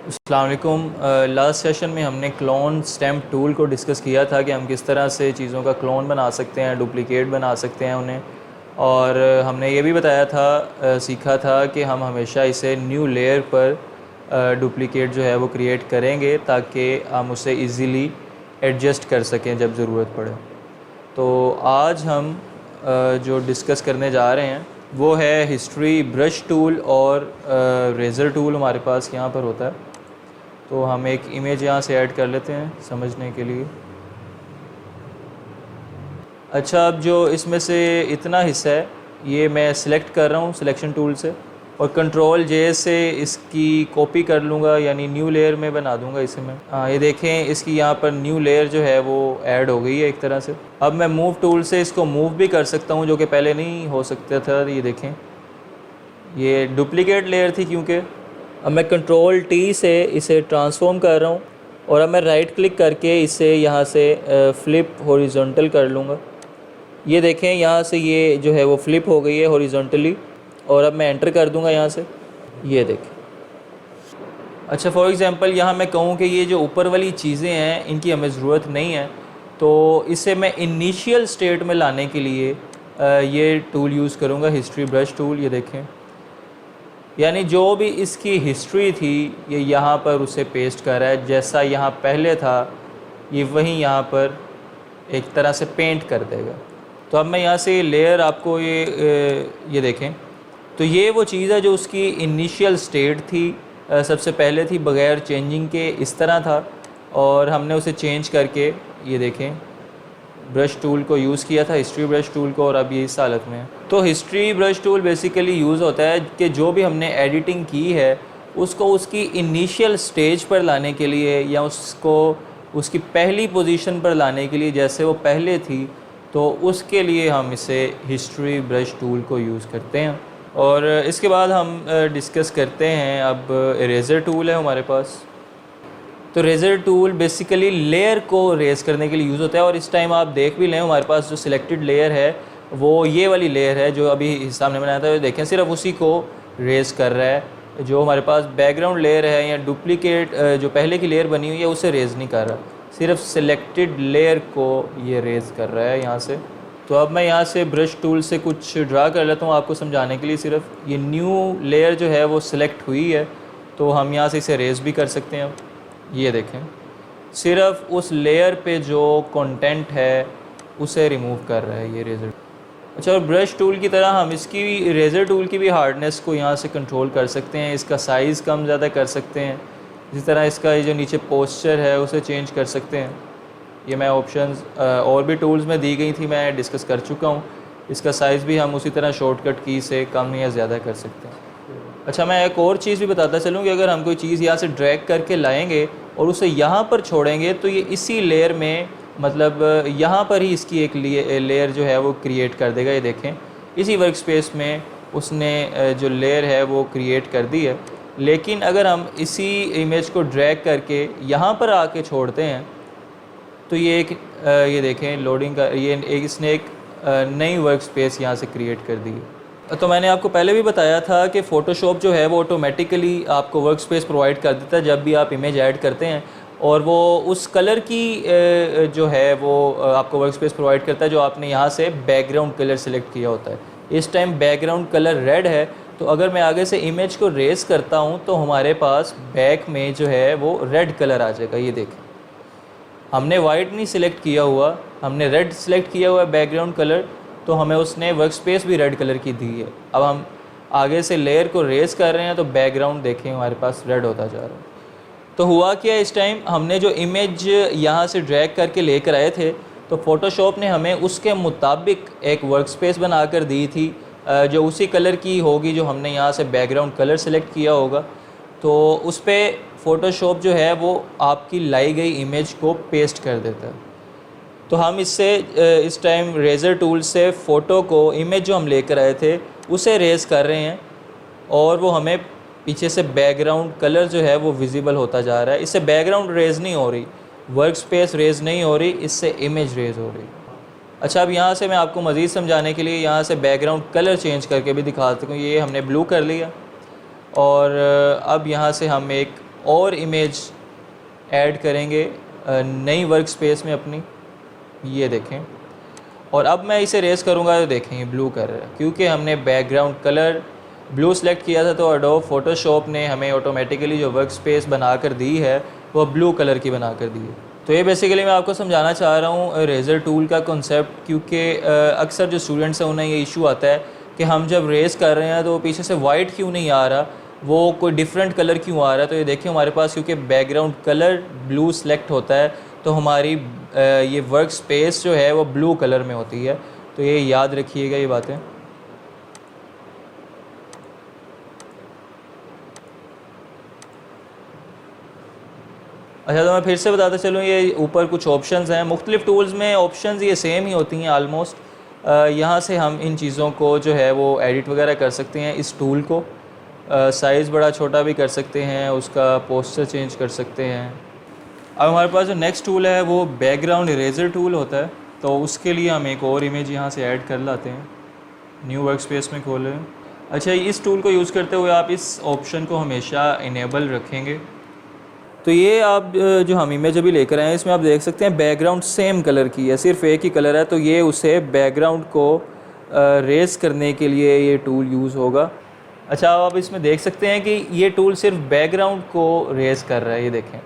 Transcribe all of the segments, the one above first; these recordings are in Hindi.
अस्सलाम वालेकुम। लास्ट सेशन में हमने क्लोन स्टैम्प टूल को डिस्कस किया था कि हम किस तरह से चीज़ों का क्लोन बना सकते हैं, डुप्लिकेट बना सकते हैं उन्हें। और हमने ये भी बताया था, सीखा था कि हम हमेशा इसे न्यू लेयर पर डुप्लिकेट जो है वो क्रिएट करेंगे ताकि हम उसे इजीली एडजस्ट कर सकें जब ज़रूरत पड़े। तो आज हम जो डिस्कस करने जा रहे हैं वो है हिस्ट्री ब्रश टूल और रेज़र टूल हमारे पास यहाँ पर होता है। तो हम एक इमेज यहाँ से ऐड कर लेते हैं समझने के लिए। अच्छा, अब जो इसमें से इतना हिस्सा है ये मैं सिलेक्ट कर रहा हूँ सिलेक्शन टूल से, और कंट्रोल जे से इसकी कॉपी कर लूँगा, यानी न्यू लेयर में बना दूँगा इसे मैं। ये देखें इसकी यहाँ पर न्यू लेयर जो है वो ऐड हो गई है एक तरह से। अब मैं मूव टूल से इसको मूव भी कर सकता हूँ, जो कि पहले नहीं हो सकता था। ये देखें ये डुप्लीकेट लेयर थी क्योंकि। अब मैं कंट्रोल टी से इसे ट्रांसफॉर्म कर रहा हूँ, और अब मैं राइट क्लिक करके इसे यहाँ से फ्लिप हॉरिजॉन्टल कर लूँगा। ये देखें यहाँ से ये जो है वो फ्लिप हो गई है हॉरिजॉन्टली, और अब मैं एंटर कर दूँगा यहाँ से। ये देखें। अच्छा, फॉर एग्ज़ाम्पल यहाँ मैं कहूँ कि ये जो ऊपर वाली चीज़ें हैं इनकी हमें ज़रूरत नहीं है, तो इसे मैं इनिशियल स्टेट में लाने के लिए ये टूल यूज़ करूँगा, हिस्ट्री ब्रश टूल। ये देखें, यानी जो भी इसकी हिस्ट्री थी ये यहाँ पर उसे पेस्ट कर रहा है। जैसा यहाँ पहले था ये वहीं यहाँ पर एक तरह से पेंट कर देगा। तो अब मैं यहाँ से लेयर आपको ये देखें, तो ये वो चीज़ है जो उसकी इनिशियल स्टेट थी, सबसे पहले थी, बग़ैर चेंजिंग के इस तरह था, और हमने उसे चेंज करके ये देखें ब्रश टूल को यूज़ किया था, हिस्ट्री ब्रश टूल को, और अब ये इस हालत में है। तो history brush tool basically use होता है कि जो भी हमने एडिटिंग की है उसको उसकी इनिशियल स्टेज पर लाने के लिए, या उसको उसकी पहली पोजीशन पर लाने के लिए जैसे वो पहले थी, तो उसके लिए हम इसे हिस्ट्री ब्रश टूल को यूज़ करते हैं। और इसके बाद हम डिस्कस करते हैं, अब इरेज़र टूल है हमारे पास। तो रेज़र टूल बेसिकली लेयर को रेज़ करने के लिए यूज़ होता है, और इस टाइम आप देख भी लें हमारे पास जो सिलेक्टेड लेयर है वो ये वाली लेयर है जो अभी हिस्सा हमने बनाया था। देखें सिर्फ उसी को रेज़ कर रहा है। जो हमारे पास बैकग्राउंड लेयर है या डुप्लीकेट जो पहले की लेयर बनी हुई है उसे रेज़ नहीं कर रहा, सिर्फ सिलेक्टेड लेयर को ये रेज़ कर रहा है यहाँ से। तो अब मैं यहाँ से ब्रश टूल से कुछ ड्रा कर लेता हूँ आपको समझाने के लिए। सिर्फ ये न्यू लेयर जो है वो सिलेक्ट हुई है, तो हम यहाँ से इसे रेज़ भी कर सकते हैं। ये देखें सिर्फ उस लेयर पे जो कंटेंट है उसे रिमूव कर रहा है ये रेज़र। अच्छा, और ब्रश टूल की तरह हम इसकी रेज़र टूल की भी हार्डनेस को यहाँ से कंट्रोल कर सकते हैं, इसका साइज़ कम ज़्यादा कर सकते हैं। इसी तरह इसका ये जो नीचे पोस्चर है उसे चेंज कर सकते हैं। ये मैं ऑप्शंस और भी टूल्स में दी गई थी, मैं डिस्कस कर चुका हूँ। इसका साइज़ भी हम उसी तरह शॉर्टकट की से कम या ज़्यादा कर सकते हैं। अच्छा, मैं एक और चीज़ भी बताता चलूँ कि अगर हम कोई चीज़ यहाँ से ड्रैग करके लाएंगे और उसे यहाँ पर छोड़ेंगे तो ये इसी लेयर में, मतलब यहाँ पर ही इसकी एक लेयर जो है वो क्रिएट कर देगा। ये देखें इसी वर्क स्पेस में उसने जो लेयर है वो क्रिएट कर दी है। लेकिन अगर हम इसी इमेज को ड्रैग करके यहाँ पर आके छोड़ते हैं तो ये एक ये देखें लोडिंग का इसने एक नई वर्क स्पेस यहाँ से क्रिएट कर दी है। तो मैंने आपको पहले भी बताया था कि फ़ोटोशॉप जो है वो ऑटोमेटिकली आपको वर्क स्पेस प्रोवाइड कर देता है जब भी आप इमेज ऐड करते हैं, और वो उस कलर की जो है वो आपको वर्क स्पेस प्रोवाइड करता है जो आपने यहाँ से बैकग्राउंड कलर सेलेक्ट किया होता है। इस टाइम बैकग्राउंड कलर रेड है, तो अगर मैं आगे से इमेज को रेस करता हूँ तो हमारे पास बैक में जो है वो रेड कलर आ जाएगा। ये देखें हमने वाइट नहीं सिलेक्ट किया हुआ, हमने रेड सिलेक्ट किया हुआ है बैकग्राउंड कलर, तो हमें उसने वर्क स्पेस भी रेड कलर की दी है। अब हम आगे से लेयर को रेस कर रहे हैं तो बैकग्राउंड देखें हमारे पास रेड होता जा रहा है। तो हुआ क्या, इस टाइम हमने जो इमेज यहाँ से ड्रैग करके लेकर आए थे तो फ़ोटोशॉप ने हमें उसके मुताबिक एक वर्क स्पेस बना कर दी थी जो उसी कलर की होगी जो हमने यहाँ से बैकग्राउंड कलर सेलेक्ट किया होगा। तो उस पर फ़ोटोशॉप जो है वो आपकी लाई गई इमेज को पेस्ट कर देता है। तो हम इससे इस टाइम रेज़र टूल से फ़ोटो को, इमेज जो हम लेकर आए थे उसे रेज़ कर रहे हैं, और वो हमें पीछे से बैकग्राउंड कलर जो है वो विजिबल होता जा रहा है। इससे बैकग्राउंड रेज़ नहीं हो रही, वर्क स्पेस रेज़ नहीं हो रही, इससे इमेज रेज़ हो रही। अच्छा, अब यहाँ से मैं आपको मज़ीद समझाने के लिए यहाँ से बैकग्राउंड कलर चेंज करके भी दिखा सकता हूँ। ये हमने ब्लू कर लिया, और अब यहाँ से हम एक और इमेज ऐड करेंगे नई वर्क स्पेस में अपनी, ये देखें। और अब मैं इसे रेस करूँगा तो देखें ये ब्लू कर रहा है, क्योंकि हमने बैकग्राउंड कलर ब्लू सेलेक्ट किया था तो एडोब फोटोशॉप ने हमें ऑटोमेटिकली जो वर्क स्पेस बना कर दी है वो ब्लू कलर की बना कर दी है। तो ये बेसिकली मैं आपको समझाना चाह रहा हूँ इरेज़र टूल का कॉन्सेप्ट, क्योंकि अक्सर जो स्टूडेंट्स हैं उन्हें ये इशू आता है कि हम जब रेस कर रहे हैं तो पीछे से वाइट क्यों नहीं आ रहा, वो कोई डिफरेंट कलर क्यों आ रहा है। तो ये देखिए हमारे पास क्योंकि बैकग्राउंड कलर ब्लू सेलेक्ट होता है तो हमारी ये वर्क स्पेस जो है वो ब्लू कलर में होती है। तो ये याद रखिएगा ये बातें। अच्छा, तो मैं फिर से बताता चलूँ, ये ऊपर कुछ ऑप्शंस हैं। मुख्तलिफ़ टूल्स में ऑप्शंस ये सेम ही होती हैं आलमोस्ट। यहाँ से हम इन चीज़ों को जो है वो एडिट वगैरह कर सकते हैं। इस टूल को साइज़ बड़ा छोटा भी कर सकते हैं, उसका पोस्चर चेंज कर सकते हैं। अब हमारे पास जो नेक्स्ट टूल है वो बैकग्राउंड इरेज़र टूल होता है। तो उसके लिए हम एक और इमेज यहाँ से ऐड कर लाते हैं, न्यू वर्क स्पेस में खोलें। अच्छा, इस टूल को यूज़ करते हुए आप इस ऑप्शन को हमेशा इनेबल रखेंगे। तो ये आप जो हम इमेज अभी लेकर आए हैं इसमें आप देख सकते हैं बैकग्राउंड सेम कलर की है, सिर्फ एक ही कलर है। तो ये उसे बैकग्राउंड को रेस करने के लिए ये टूल यूज़ होगा। अच्छा, आप इसमें देख सकते हैं कि ये टूल सिर्फ बैकग्राउंड को रेस कर रहा है। ये देखें,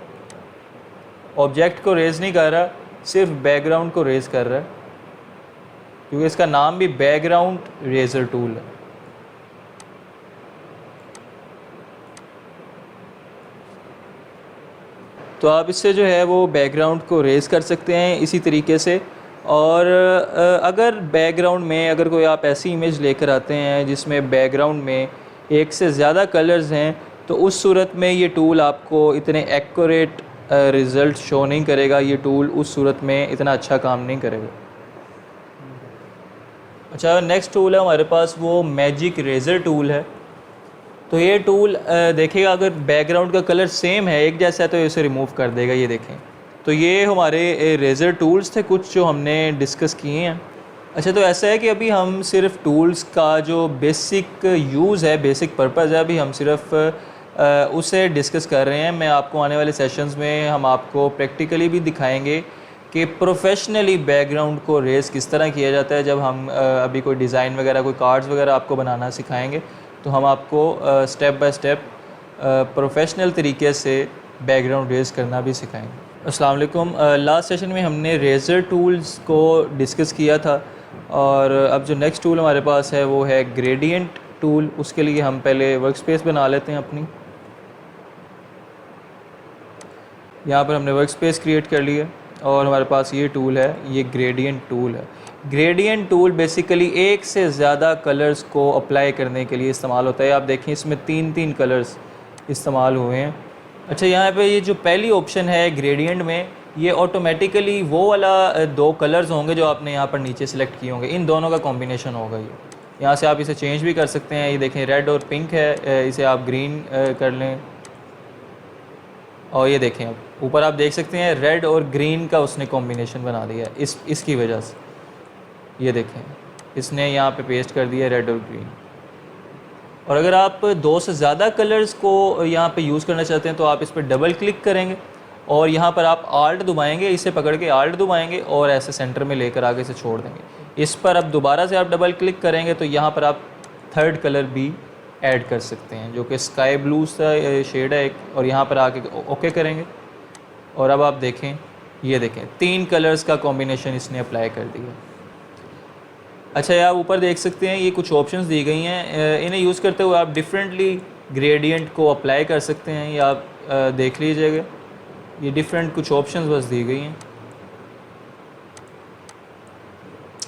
ऑब्जेक्ट को रेस नहीं कर रहा, सिर्फ बैकग्राउंड को रेस कर रहा है, क्योंकि इसका नाम भी बैकग्राउंड इरेज़र टूल है। तो आप इससे जो है वो बैकग्राउंड को रेस कर सकते हैं इसी तरीके से। और अगर बैकग्राउंड में अगर कोई आप ऐसी इमेज लेकर आते हैं जिसमें बैकग्राउंड में एक से ज़्यादा कलर्स हैं, तो उस सूरत में ये टूल आपको इतने एक्यूरेट रिज़ल्ट शो नहीं करेगा। ये टूल उस सूरत में इतना अच्छा काम नहीं करेगा। अच्छा, नेक्स्ट टूल है हमारे पास वो मैजिक इरेज़र टूल है। तो ये टूल देखिएगा अगर बैकग्राउंड का कलर सेम है, एक जैसा है, तो इसे रिमूव कर देगा। ये देखें, तो ये हमारे इरेज़र टूल्स थे कुछ जो हमने डिस्कस किए हैं। अच्छा, तो ऐसा है कि अभी हम सिर्फ टूल्स का जो बेसिक यूज़ है, बेसिक पर्पज़ है, अभी हम सिर्फ उसे डिस्कस कर रहे हैं। मैं आपको आने वाले सेशंस में हम आपको प्रैक्टिकली भी दिखाएंगे कि प्रोफेशनली बैकग्राउंड को रेस किस तरह किया जाता है। जब हम अभी कोई डिज़ाइन वगैरह, कोई कार्ड्स वगैरह आपको बनाना सिखाएंगे तो हम आपको स्टेप बाय स्टेप प्रोफेशनल तरीके से बैकग्राउंड रेस करना भी सिखाएंगे। अस्सलाम वालेकुम। लास्ट सेशन में हमने इरेज़र टूल्स को डिस्कस किया था, और अब जो नेक्स्ट टूल हमारे पास है वो है ग्रेडियंट टूल। उसके लिए हम पहले वर्क स्पेस बना लेते हैं अपनी। यहाँ पर हमने वर्क स्पेस क्रिएट कर ली है और हमारे पास ये टूल है, ये ग्रेडियंट टूल है। ग्रेडियंट टूल बेसिकली एक से ज़्यादा कलर्स को अप्लाई करने के लिए इस्तेमाल होता है। आप देखें इसमें 3 कलर्स इस्तेमाल हुए हैं। अच्छा, यहाँ पे ये जो पहली ऑप्शन है ग्रेडियंट में, ये ऑटोमेटिकली वो वाला 2 कलर्स होंगे जो आपने यहाँ पर नीचे सेलेक्ट किए होंगे, इन दोनों का कॉम्बिनेशन होगा ये। यहाँ से आप इसे चेंज भी कर सकते हैं। ये देखें रेड और पिंक है, इसे आप ग्रीन कर लें। और ये देखें अब ऊपर आप देख सकते हैं रेड और ग्रीन का उसने कॉम्बिनेशन बना दिया इसकी वजह से। ये देखें इसने यहाँ पे पेस्ट कर दिया रेड और ग्रीन। और अगर आप 2 से ज़्यादा कलर्स को यहाँ पे यूज़ करना चाहते हैं तो आप इस पर डबल क्लिक करेंगे और यहाँ पर आप आल्ट दबाएंगे, इसे पकड़ के आल्ट दबाएंगे और ऐसे सेंटर में लेकर आगे से छोड़ देंगे। इस पर अब दोबारा से आप डबल क्लिक करेंगे तो यहाँ पर आप 3rd कलर भी ऐड कर सकते हैं, जो कि स्काई ब्लू सा शेड है एक। और यहाँ पर आके ओके करेंगे और अब आप देखें, ये देखें 3 कलर्स का कॉम्बिनेशन इसने अप्लाई कर दिया। अच्छा, ये आप ऊपर देख सकते हैं ये कुछ ऑप्शंस दी गई हैं। इन्हें यूज़ करते हुए आप डिफरेंटली ग्रेडियंट को अप्लाई कर सकते हैं। ये आप देख लीजिएगा, ये डिफरेंट कुछ ऑप्शंस बस दी गई हैं,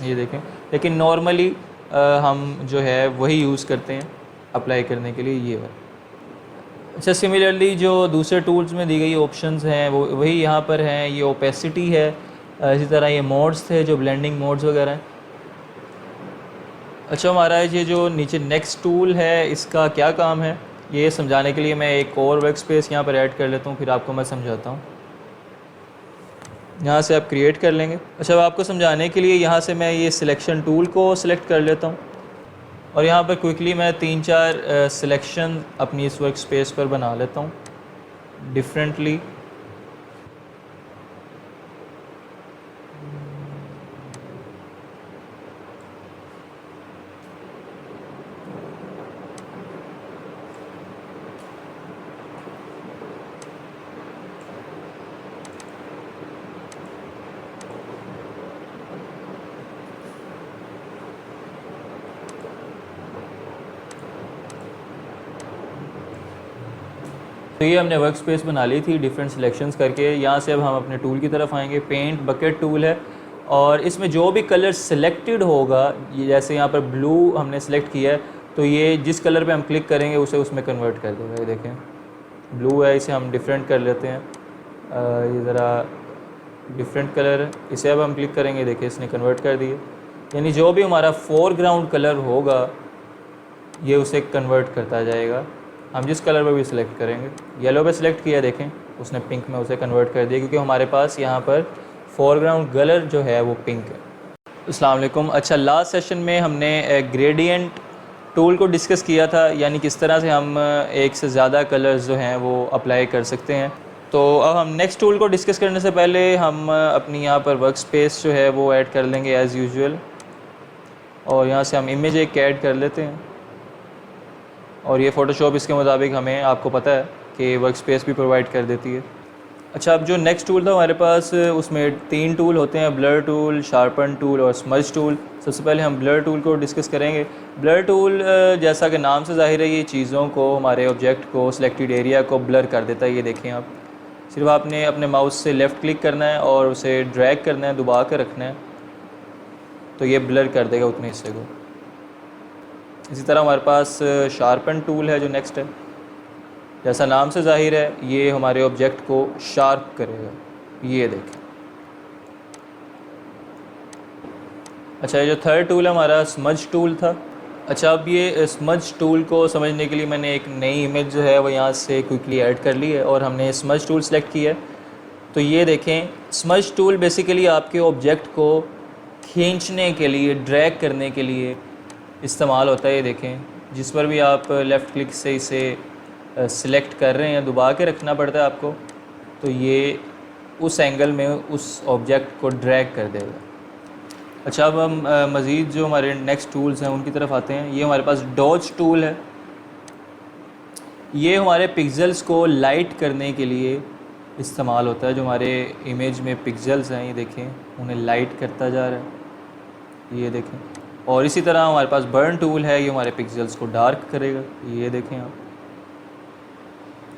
ये देखें। लेकिन नॉर्मली हम जो है वही यूज़ करते हैं अप्लाई करने के लिए, ये है। अच्छा, सिमिलरली जो दूसरे टूल्स में दी गई ऑप्शंस हैं वो वही यहाँ पर हैं। ये ओपेसिटी है, इसी तरह ये मोड्स थे जो ब्लेंडिंग मोड्स वगैरह हैं। अच्छा, हमारा ये जो नीचे नेक्स्ट टूल है इसका क्या काम है ये समझाने के लिए मैं एक और वर्क स्पेस यहाँ पर ऐड कर लेता हूँ, फिर आपको मैं समझाता हूँ। यहाँ से आप क्रिएट कर लेंगे। अच्छा, अब आपको समझाने के लिए यहाँ से मैं ये सिलेक्शन टूल को सिलेक्ट कर लेता हूँ और यहाँ पर क्विकली मैं 3-4 सिलेक्शन अपनी इस वर्क स्पेस पर बना लेता हूँ। डिफरेंटली। तो ये हमने वर्क स्पेस बना ली थी डिफरेंट सिलेक्शंस करके। यहाँ से अब हम अपने टूल की तरफ आएंगे। पेंट बकेट टूल है और इसमें जो भी कलर सिलेक्टेड होगा, जैसे यहाँ पर ब्लू हमने सेलेक्ट किया है तो ये जिस कलर पे हम क्लिक करेंगे उसे उसमें कन्वर्ट कर देगा। ये देखें ब्लू है, इसे हम डिफरेंट कर लेते हैं। ये ज़रा डिफरेंट कलर है, इसे अब हम क्लिक करेंगे, देखिए इसने कन्वर्ट कर दिए। यानी जो भी हमारा फोरग्राउंड कलर होगा ये उसे कन्वर्ट करता जाएगा। हम जिस कलर पर भी सिलेक्ट करेंगे, येलो पे सिलेक्ट किया, देखें उसने पिंक में उसे कन्वर्ट कर दिया क्योंकि हमारे पास यहाँ पर फोरग्राउंड कलर जो है वो पिंक है। अस्सलाम वालेकुम। अच्छा, लास्ट सेशन में हमने ग्रेडियंट टूल को डिस्कस किया था, यानी किस तरह से हम एक से ज़्यादा कलर्स जो हैं वो अप्लाई कर सकते हैं। तो अब हम नेक्स्ट टूल को डिस्कस करने से पहले हम अपनी यहाँ पर वर्क स्पेस जो है वो ऐड कर लेंगे एज़ यूजुअल, और यहाँ से हम इमेज एक ऐड कर लेते हैं। और ये फ़ोटोशॉप इसके मुताबिक हमें, आपको पता है कि वर्क स्पेस भी प्रोवाइड कर देती है। अच्छा, अब जो नेक्स्ट टूल था हमारे पास, उसमें 3 टूल होते हैं, ब्लर टूल, शार्पन टूल और स्मज टूल। सबसे पहले हम ब्लर टूल को डिस्कस करेंगे। ब्लर टूल जैसा कि नाम से ज़ाहिर है, ये चीज़ों को, हमारे ऑब्जेक्ट को, सिलेक्टेड एरिया को ब्लर कर देता है। ये देखें आप, सिर्फ आपने अपने माउस से लेफ़्ट क्लिक करना है और उसे ड्रैग करना है, दबा कर रखना है, तो ये ब्लर कर देगा उतने हिस्से को। इसी तरह हमारे पास शार्पन टूल है जो नेक्स्ट है। जैसा नाम से ज़ाहिर है, ये हमारे ऑब्जेक्ट को शार्प करेगा। ये देखें। अच्छा, ये जो थर्ड टूल है हमारा स्मज टूल था। अच्छा, अब ये स्मज टूल को समझने के लिए मैंने एक नई इमेज जो है वो यहाँ से क्विकली ऐड कर ली है और हमने स्मज टूल सेलेक्ट किया है। तो ये देखें, स्मज टूल बेसिकली आपके ऑब्जेक्ट को खींचने के लिए, ड्रैग करने के लिए इस्तेमाल होता है। ये देखें, जिस पर भी आप लेफ़्ट क्लिक से इसे सिलेक्ट कर रहे हैं, दबा के रखना पड़ता है आपको, तो ये उस एंगल में उस ऑब्जेक्ट को ड्रैग कर देगा। अच्छा, अब हम मज़ीद जो हमारे नेक्स्ट टूल्स हैं उनकी तरफ आते हैं। ये हमारे पास डॉज टूल है। ये हमारे पिक्सेल्स को लाइट करने के लिए इस्तेमाल होता है। जो हमारे इमेज में पिक्सेल्स हैं, ये देखें, उन्हें लाइट करता जा रहा है। ये देखें। और इसी तरह हमारे पास बर्न टूल है, ये हमारे पिक्सेल्स को डार्क करेगा। ये देखें आप,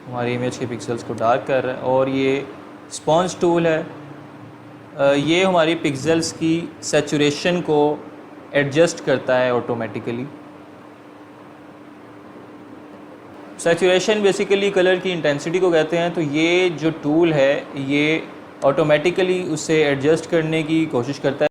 हमारी इमेज के पिक्सेल्स को डार्क कर रहा है। और ये स्पॉन्ज टूल है, ये हमारी पिक्सेल्स की सैचुरेशन को एडजस्ट करता है ऑटोमेटिकली। सैचुरेशन बेसिकली कलर की इंटेंसिटी को कहते हैं। तो ये जो टूल है ये ऑटोमेटिकली उसे एडजस्ट करने की कोशिश करता है।